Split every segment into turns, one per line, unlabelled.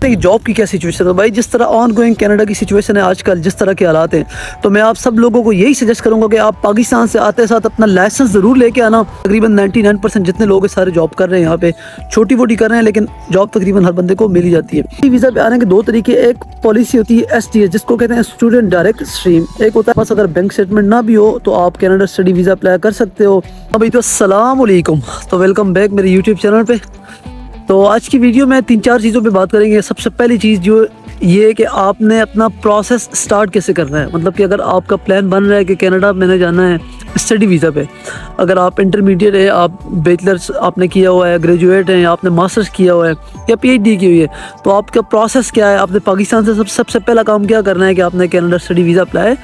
हैं कि जॉब की क्या सिचुएशन है। भाई जिस तरह ऑन गोइंग कनाडा की सिचुएशन है आजकल, जिस तरह के हालात हैं, तो मैं आप सब लोगों को यही सजेस्ट करूंगा कि आप पाकिस्तान से आते साथ अपना लाइसेंस ज़रूर लेके आना। तकरीबन 99% जितने लोग सारे जॉब कर रहे हैं यहाँ पे, छोटी मोटी कर रहे हैं, लेकिन जॉब तकरीबन हर बंदे को मिल ही जाती है। वीज़ा पे आने के दो तरीके, एक पॉलिसी होती है STS जिसको कहते हैं स्टूडेंट डायरेक्ट स्ट्रीम, एक होता है बस अगर बैंक स्टेटमेंट ना भी हो तो आप कनाडा स्टडी वीज़ा अप्लाई कर सकते हो। भाई तो अस्सलाम वालेकुम, तो वेलकम बैक मेरे यूट्यूब चैनल पे। तो आज की वीडियो में 3-4 चीज़ों पे बात करेंगे। सबसे पहली चीज़ जो ये है कि आपने अपना प्रोसेस स्टार्ट कैसे करना है। मतलब कि अगर आपका प्लान बन रहा है कि कनाडा मैंने जाना है स्टडी वीज़ा पे, अगर आप इंटरमीडिएट है, आप बैचलर्स आपने किया हुआ है, ग्रेजुएट हैं, या आपने मास्टर्स किया हुआ है या PhD की हुई है, तो आपका प्रोसेस क्या है। आपने पाकिस्तान से सबसे पहला काम क्या करना है कि आपने कनाडा स्टडी वीज़ा अप्लाई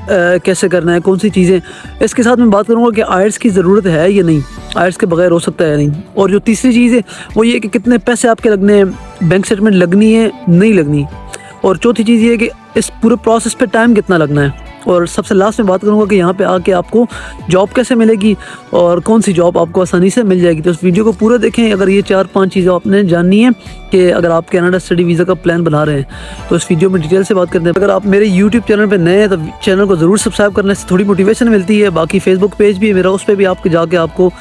कैसे करना है, कौन सी चीज़ें। इसके साथ मैं बात करूँगा कि आइल्स की ज़रूरत है या नहीं, आइल्स के बगैर हो सकता है या नहीं। और जो तीसरी चीज़ है वो ये कि कितने पैसे आपके लगने हैं, बैंक स्टेटमेंट लगनी है नहीं लगनी। और चौथी चीज़ ये है कि इस पूरे प्रोसेस पे टाइम कितना लगना है। और सबसे लास्ट में बात करूँगा कि यहाँ पे आके आपको जॉब कैसे मिलेगी और कौन सी जॉब आपको आसानी से मिल जाएगी। तो इस वीडियो को पूरा देखें अगर ये 4-5 चीज़ें आपने जाननी है कि अगर आप कनाडा स्टडी वीज़ा का प्लान बना रहे हैं। तो इस वीडियो में डिटेल से बात करते हैं। अगर आप मेरे यूट्यूब चैनल पर नए हैं तो चैनल को ज़रूर सब्सक्राइब करने से थोड़ी मोटिवेशन मिलती है। बाकी फेसबुक पेज भी है मेरा, उस पर भी आपके जाके आपको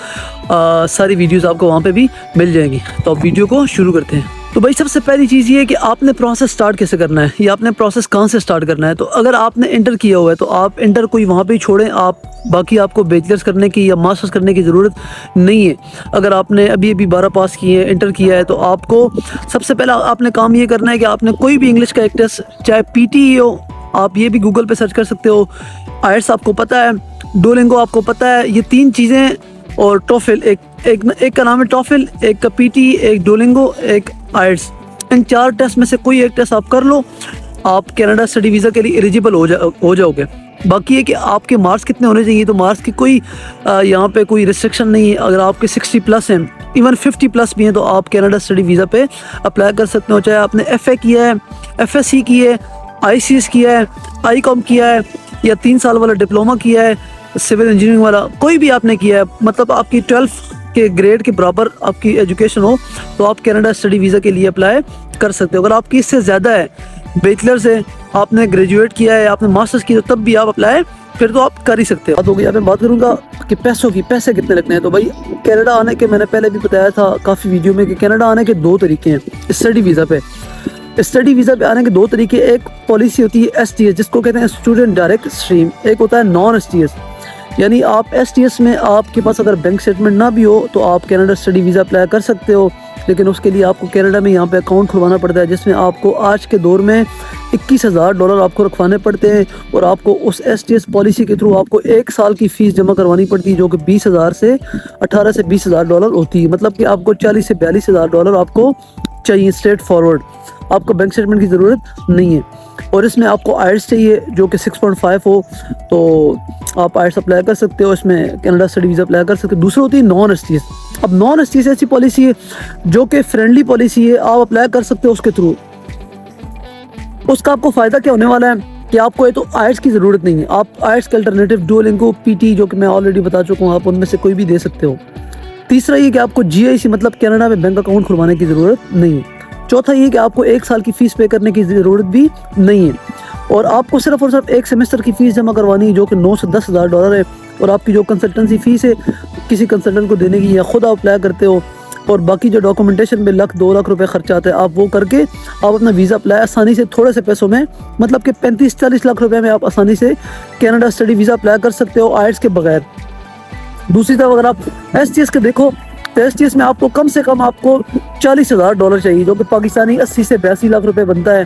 सारी वीडियोज़ आपको वहाँ पर भी मिल जाएंगी। तो आप वीडियो को शुरू करते हैं। तो भाई सबसे पहली चीज़ ये है कि आपने प्रोसेस स्टार्ट कैसे करना है, या आपने प्रोसेस कहाँ से स्टार्ट करना है। तो अगर आपने इंटर किया हुआ है तो आप इंटर कोई वहाँ पे ही छोड़ें, आप बाकी आपको बैचलर्स करने की या मास्टर्स करने की ज़रूरत नहीं है। अगर आपने अभी 12 पास किए हैं, इंटर किया है, तो आपको सबसे पहला आपने काम ये करना है कि आपने कोई भी इंग्लिश का एक टेस्ट, चाहे PTE हो, आप ये भी गूगल पर सर्च कर सकते हो, आइल्स आपको पता है, डुओलिंगो आपको पता है, ये 3 चीज़ें, और टॉफिल एक का नाम है टॉफिल, एक का PTE, एक डुओलिंगो, एक आइल्स। इन 4 टेस्ट में से कोई एक टेस्ट आप कर लो, आप कनाडा स्टडी वीज़ा के लिए एलिजिबल हो जाओगे। बाकी है कि आपके मार्क्स कितने होने चाहिए। तो मार्क्स की कोई यहाँ पे कोई रिस्ट्रिक्शन नहीं है। अगर आपके 60 प्लस हैं, इवन 50 प्लस भी हैं, तो आप कनाडा स्टडी वीज़ा पे अप्लाई कर सकते हो। चाहे आपने FA किया है, FSC किया है, ICS किया है, ICOM किया है, या 3 साल वाला डिप्लोमा किया है, सिविल इंजीनियरिंग वाला कोई भी आपने किया है, मतलब आपकी 12th के ग्रेड के बराबर आपकी एजुकेशन हो, तो आप कनाडा स्टडी वीज़ा के लिए अप्लाई कर सकते हो। अगर आपकी इससे ज़्यादा है, बैचलर्स है, आपने ग्रेजुएट किया है, आपने मास्टर्स किया, तब भी आप अप्लाई फिर तो आप कर ही सकते हो। बात होगी, मैं बात करूँगा कि पैसों की, पैसे कितने लगने हैं। तो भाई कनाडा आने के मैंने पहले भी बताया था काफ़ी वीडियो में कि कनाडा आने के 2 तरीके हैं स्टडी वीज़ा पे। स्टडी वीज़ा पे आने के 2 तरीके, एक पॉलिसी होती है STS जिसको कहते हैं स्टूडेंट डायरेक्ट स्ट्रीम, एक होता है नॉन STS। यानी आप STS में आपके पास अगर बैंक स्टेटमेंट ना भी हो तो आप कनाडा स्टडी वीज़ा अप्लाई कर सकते हो, लेकिन उसके लिए आपको कनाडा में यहाँ पे अकाउंट खुलवाना पड़ता है, जिसमें आपको आज के दौर में $21,000 आपको रखवाने पड़ते हैं। और आपको उस STS पॉलिसी के थ्रू आपको 1 साल की फ़ीस जमा करवानी पड़ती है, जो कि 18 से $20,000 होती है। मतलब कि आपको $40,000 से $42,000 आपको चाहिए स्ट्रेट फॉरवर्ड, आपको बैंक स्टेटमेंट की ज़रूरत नहीं है। और इसमें आपको आइल्स चाहिए जो कि 6.5 हो, तो आप आइल्स अप्लाई कर सकते हो, इसमें कनाडा स्टडी वीज़ा अप्लाई कर सकते हो। दूसरी होती है नॉन STS। अब नॉन STS ऐसी पॉलिसी है जो कि फ्रेंडली पॉलिसी है, आप अप्लाई कर सकते हो उसके थ्रू। उसका आपको फ़ायदा क्या होने वाला है कि आपको ये तो आइल्स की ज़रूरत नहीं है, आप आइल्स के अल्टरनेटिव डुओलिंगो, PTE जो कि मैं ऑलरेडी बता चुका हूँ, आप उनमें से कोई भी दे सकते हो। तीसरा ये कि आपको GIC मतलब कनाडा में बैंक अकाउंट खुलवाने की ज़रूरत नहीं है। चौथा ये कि आपको 1 साल की फ़ीस पे करने की ज़रूरत भी नहीं है, और आपको सिर्फ और सिर्फ 1 सेमेस्टर की फ़ीस जमा करवानी है, जो कि $9,000 से $10,000 है। और आपकी जो कंसल्टेंसी फ़ीस है किसी कंसल्टेंट को देने की, या खुद आप अप्लाई करते हो, और बाकी जो डॉक्यूमेंटेशन में $1-2 लाख रुपए खर्चा आता है, आप वो करके आप अपना वीज़ा अप्लाई आसानी से थोड़े से पैसों में, मतलब कि 35-40 लाख रुपए में आप आसानी से कनाडा स्टडी वीज़ा अप्लाई कर सकते हो आइल्स के बगैर। दूसरी तरफ अगर आप STS के देखो तो STS में आपको कम से कम आपको $40,000 चाहिए, जो कि पाकिस्तानी 80 से 82 लाख रुपए बनता है।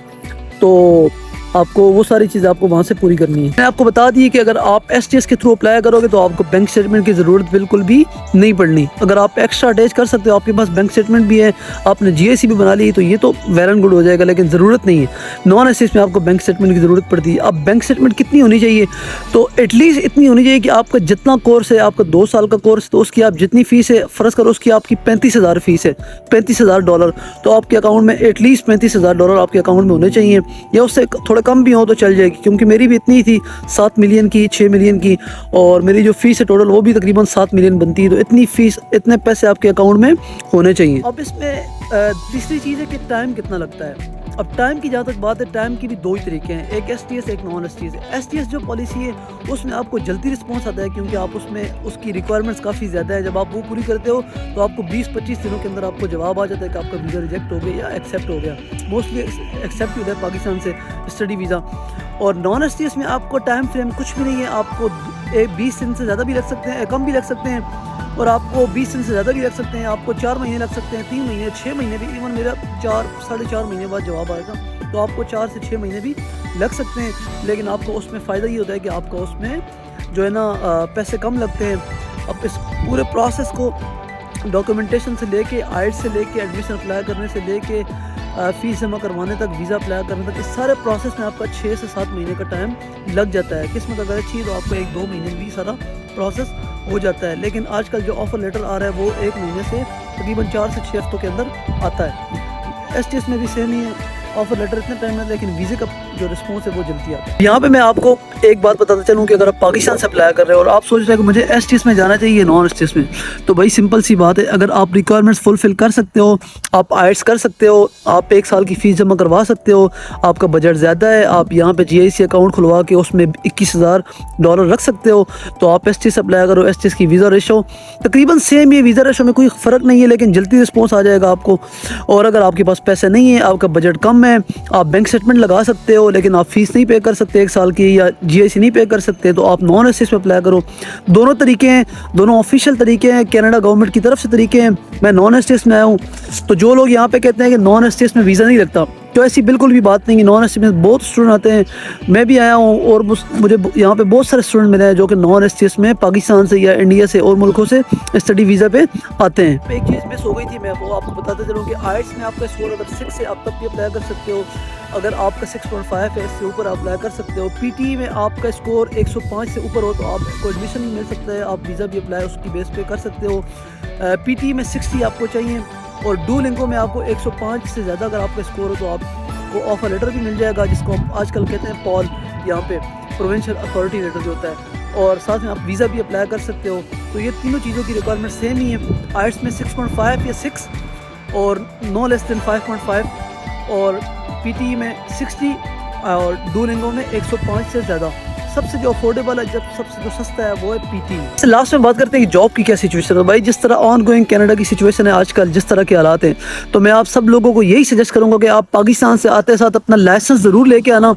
तो आपको वो सारी चीज़ें आपको वहाँ से पूरी करनी है। मैंने आपको बता दी कि अगर आप STS के थ्रू अप्लाई करोगे तो आपको बैंक स्टेटमेंट की ज़रूरत बिल्कुल भी नहीं पड़नी। अगर आप एक्स्ट्रा अटैच कर सकते हो, आपके पास बैंक स्टेटमेंट भी है, आपने GIC भी बना ली, तो ये तो वेल एंड गुड हो जाएगा, लेकिन ज़रूरत नहीं है। नॉन STS में आपको बैंक स्टेटमेंट की ज़रूरत पड़ती है। अब बैंक स्टेटमेंट कितनी होनी चाहिए, तो एटलीस्ट इतनी होनी चाहिए कि आपका जितना कोर्स है, आपका 2 साल का कोर्स, तो उसकी आप जितनी फ़ीस है, फ़र्ज़ करो उसकी आपकी $35,000 फ़ीस है, $35,000, तो आपके अकाउंट में एटलीस्ट $35,000 आपके अकाउंट में होने चाहिए, या उससे थोड़े कम भी हो तो चल जाएगी, क्योंकि मेरी भी इतनी थी 7 मिलियन की, 6 मिलियन की, और मेरी जो फ़ीस है टोटल वो भी तकरीबन 7 मिलियन बनती है। तो इतनी फ़ीस, इतने पैसे आपके अकाउंट में होने चाहिए। अब इसमें तीसरी चीज़ है कि टाइम कितना लगता है। अब टाइम की जहाँ तक बात है, टाइम की भी दो ही तरीके हैं, एक STS एक नॉन STS है। STS जो पॉलिसी है उसमें आपको जल्दी रिस्पॉन्स आता है, क्योंकि आप उसमें उसकी रिक्वायरमेंट्स काफ़ी ज़्यादा है। जब आप वो पूरी करते हो तो आपको 20-25 दिनों के अंदर आपको जवाब आ जाता है कि आपका वीज़ा रिजेक्ट हो गया या एक्सेप्ट हो गया। मोस्टली एक्सेप्ट होता है पाकिस्तान से स्टडी वीज़ा। और नॉन STS में आपको टाइम फ्रेम कुछ भी नहीं है, आपको 20 दिन से ज़्यादा भी लग सकते हैं, कम भी लग सकते हैं, और आपको 20 दिन से ज़्यादा भी लग सकते हैं, आपको 4 महीने लग सकते हैं, 3 महीने, 6 महीने भी। इवन मेरा 4-4.5 महीने बाद जवाब आएगा, तो आपको 4 से 6 महीने भी लग सकते हैं। लेकिन आपको उसमें फ़ायदा ये होता है कि आपका उसमें जो है ना पैसे कम लगते हैं। अब इस पूरे प्रोसेस को डॉक्यूमेंटेशन से लेके, आइट से लेके, एडमिशन अप्लाई करने से लेके, फ़ीस जमा करवाने तक, वीज़ा अप्लाई करने तक, इस सारे प्रोसेस में आपका 6 से 7 महीने का टाइम लग जाता है। किस्मत अगर अच्छी है तो आपको 1-2 महीने में भी सारा प्रोसेस हो जाता है। लेकिन आजकल जो ऑफ़र लेटर आ रहा है वो 1 महीने से तकरीबन 4 से 6 हफ्तों के अंदर आता है। STS में भी सेम ही है, ऑफ़र लेटर इतना टाइम है, लेकिन वीज़े का जो रिस्पॉन्स है वो जल्दी आता है। यहाँ पे मैं आपको एक बात बताता चलूँ कि अगर आप पाकिस्तान से अप्लाई कर रहे हो और आप सोच रहे हो कि मुझे STS में जाना चाहिए नॉन STS में, तो भाई सिंपल सी बात है, अगर आप रिक्वायरमेंट्स फुलफ़िल कर सकते हो, आप आइट्स कर सकते हो, आप 1 साल की फ़ीस जमा करवा सकते हो, आपका बजट ज़्यादा है, आप यहाँ पे GIC अकाउंट खुलवा के उसमें $21,000 रख सकते हो, तो आप STS अप्लाई करो। STS की वीज़ा रेशो तकरीबन सेम ही है, वीज़ा रेशो में कोई फ़र्क नहीं है, लेकिन जल्दी रिस्पॉन्स आ जाएगा आपको। और अगर आपके पास पैसे नहीं है, आपका बजट कम है, आप बैंक स्टेटमेंट लगा सकते हो, लेकिन आप फ़ीस नहीं पे कर सकते 1 साल की, या GIC नहीं पे कर सकते, तो आप नॉन STS में अप्लाई करो। दोनों तरीके हैं, दोनों ऑफिशियल तरीके हैं, कनाडा गवर्नमेंट की तरफ से तरीके हैं। मैं नॉन STS में आया हूँ, तो जो लोग यहाँ पे कहते हैं कि नॉन STS में वीज़ा नहीं लगता, तो ऐसी बिल्कुल भी बात नहीं है। नॉन STS में बहुत स्टूडेंट आते हैं, मैं भी आया हूँ, और मुझे यहाँ पे बहुत सारे स्टूडेंट मिले हैं जो कि नॉन STS में पाकिस्तान से या इंडिया से और मुल्कों से स्टडी वीज़ा पे आते हैं। एक चीज़ मिस हो गई थी, मैं वो आपको बताते चलूँ कि आइट्स में आपका स्कोर अगर 6 है, आप तब भी अप्लाई कर सकते हो। अगर आपका 6.5 है, इससे ऊपर आप अप्लाई कर सकते हो। PTE में आपका स्कोर 105 से ऊपर हो तो आपको एडमिशन भी मिल सकता है, आप वीज़ा भी अप्लाई उसकी बेस पे कर सकते हो। PTE में 60 आपको चाहिए, और डुओलिंगो में आपको 105 से ज़्यादा अगर आपका स्कोर हो तो आपको ऑफ़र लेटर भी मिल जाएगा, जिसको हम आजकल कहते हैं पॉल, यहाँ पे प्रोविंशियल अथॉरिटी लेटर जो होता है, और साथ में आप वीज़ा भी अप्लाई कर सकते हो। तो ये तीनों चीज़ों की रिक्वायरमेंट सेम ही है। आइट्स में 6.5 या 6, और नो लेस देन 5.5, और PTE में 60, और डुओलिंगो में 105 से ज़्यादा। सबसे जो अफोर्डेबल है, जब सबसे जो सस्ता है वो है PTE। लास्ट में बात करते हैं कि जॉब की क्या सिचुएशन है। भाई जिस तरह ऑन गोइंग कनाडा की सिचुएशन है आजकल, जिस तरह के हालात हैं, तो मैं आप सब लोगों को यही सजेस्ट करूंगा कि आप पाकिस्तान से आते साथ अपना लाइसेंस ज़रूर लेके आना।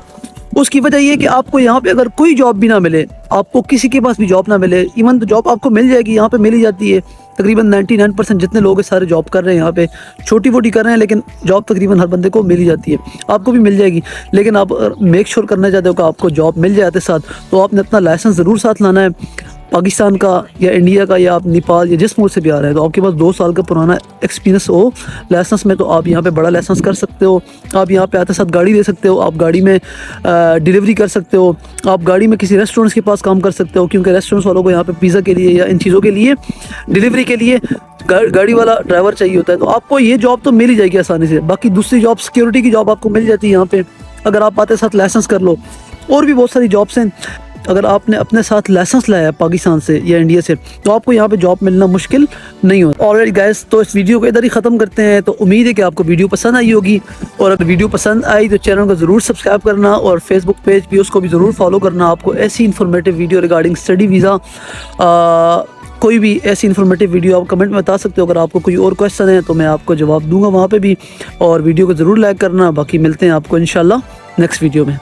उसकी वजह ये कि आपको यहाँ पे अगर कोई जॉब भी ना मिले, आपको किसी के पास भी जॉब ना मिले, इवन तो जॉब आपको मिल जाएगी, यहाँ पे मिल ही जाती है। तकरीबन 99% जितने लोग हैं सारे जॉब कर रहे हैं यहाँ पे, छोटी मोटी कर रहे हैं, लेकिन जॉब तकरीबन हर बंदे को मिल ही जाती है। आपको भी मिल जाएगी, लेकिन आप मेक श्योर करना चाहते हो कि आपको जॉब मिल जाते साथ, तो आपने अपना लाइसेंस ज़रूर साथ लाना है, पाकिस्तान का या इंडिया का, या आप नेपाल या जिस मुल्क से भी आ रहे हैं। तो आपके पास 2 साल का पुराना एक्सपीरियंस हो लाइसेंस में, तो आप यहाँ पे बड़ा लाइसेंस कर सकते हो। आप यहाँ पे आते साथ गाड़ी दे सकते हो, आप गाड़ी में डिलीवरी कर सकते हो, आप गाड़ी में किसी रेस्टोरेंट्स के पास काम कर सकते हो, क्योंकि रेस्टोरेंट्स वालों को यहाँ पे पिज़्ज़ा के लिए या इन चीज़ों के लिए डिलीवरी के लिए गाड़ी वाला ड्राइवर चाहिए होता है। तो आपको ये जॉब तो मिल ही जाएगी आसानी से। बाकी दूसरी जॉब, सिक्योरिटी की जॉब आपको मिल जाती है यहाँ पे, अगर आप आते साथ लाइसेंस कर लो। और भी बहुत सारी जॉब्स हैं, अगर आपने अपने साथ लाइसेंस लाया है पाकिस्तान से या इंडिया से, तो आपको यहाँ पे जॉब मिलना मुश्किल नहीं होता। ऑलराइट गाइस, तो इस वीडियो को इधर ही ख़त्म करते हैं। तो उम्मीद है कि आपको वीडियो पसंद आई होगी, और अगर वीडियो पसंद आई तो चैनल को ज़रूर सब्सक्राइब करना, और फेसबुक पेज भी उसको भी ज़रूर फॉलो करना। आपको ऐसी informative video regarding study visa, कोई भी ऐसी इन्फॉर्मेटिव वीडियो आप कमेंट में बता सकते हो। अगर आपको कोई और क्वेश्चन है तो मैं आपको जवाब दूंगा वहाँ पे भी, और वीडियो को ज़रूर लाइक करना। बाकी मिलते हैं आपको इंशाल्लाह नेक्स्ट वीडियो में।